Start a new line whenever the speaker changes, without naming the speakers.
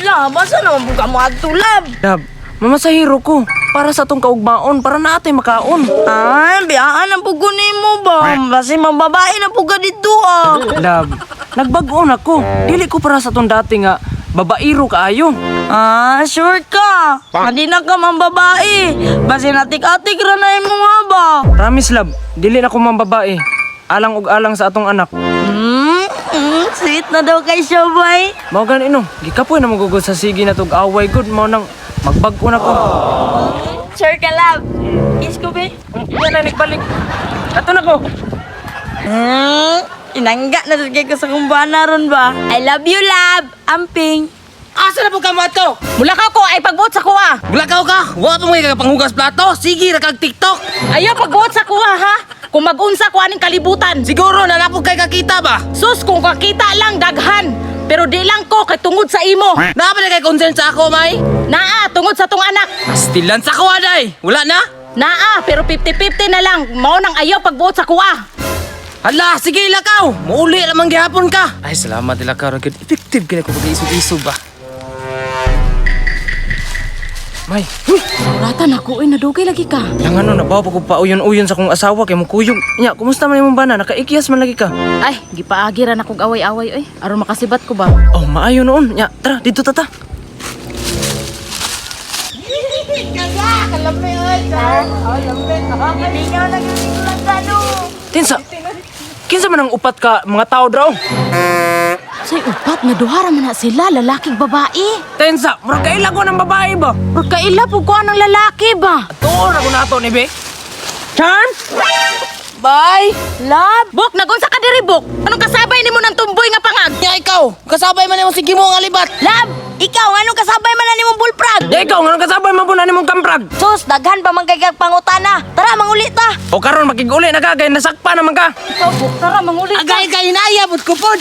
Lab, asa naman po ka mo adto, Lab?
Lab, mamasahiro ko. Para sa tong kaugmaon, para natin makaon.
Ay, biyaan na po kunin mo ba? Kasi mababae na po ka dito
Lab, nagbagoon ako. Dili ko para sa tong dati nga, babairo kaayo.
Sure ka? Hindi na ka mambabae. Basi natik-atik ra na mo nga ba?
Promise, Lab, dili na ko mambabae. Alang ug alang sa atong anak.
Sweet na daw kay Shabay.
Mao gani no, gikapoy na magugod sa sige na tog away good mao nang magbag-o na ko.
Sure ka, Lab? Isko be?
Yan na nagbalik. Ato na ko.
Inangga na rin ko sa kumbana ron ba? I love you, Lab. Amping.
Asa na po ka mo ato?
Mula ka ko ay pagbuot sa kuha.
Bulakaw ka? Wa pa mo kay panghugas plato? Sige ra kag TikTok.
Ayaw pagbuot sa kuha ha. Kung mag-unsa ko aning kalibutan.
Siguro na napog kay kakita ba?
Sus, kung kakita lang daghan. Pero di lang ko kay tungod sa imo.
Napa na kay concern sa ako, May?
Naa, tungod sa tong anak.
Stilan sa ko aday. Wala na?
Naa, pero 50-50 na lang. Mao nang ayaw pagbuot sa kuha.
Hala, sige lakaw. Muuli lamang gihapon ka. Ay, salamat lakaw. Effective kaya ko pag-isog-isog ba?
May,
Ratan ako, nadugay lagi ka.
yang ano nabaw pa ko pa uyon-uyon sa kong asawa kay mo kuyog. Nya, kumusta man imong bana? Nakaikyas man lagi ka.
Ay, gipaagi ra na kog away-away oy. Aron makasibat ko ba?
Oh, maayo noon. Nya, tara dito tata. Tinsa. Kinsa man ang upat ka mga tao draw?
Say upat na duhara man na sila, lalaki babae.
Tensa, mura kaila ko ng babae ba?
Or kaila po ko ng lalaki ba?
Tuon ako na to ni Be. Chan?
Bye! Love! Bok, nagunsa ka diri, Bok? Anong kasabay ni mo ng tumboy nga pangag?
Nya ikaw, kasabay man imong sige mo nga libat.
Lab, ikaw, anong kasabay man na ni mong bullfrog?
Di ikaw, nga kasabay man po na nimong kamprag.
Sus, daghan pa man kay kag pangutana. Tara, mangulit ta.
O karon makiguli na kagay, nasakpa naman ka.
Ikaw, Bok, tara, mangulit ka.
Agay-agay na ayabot ko pod.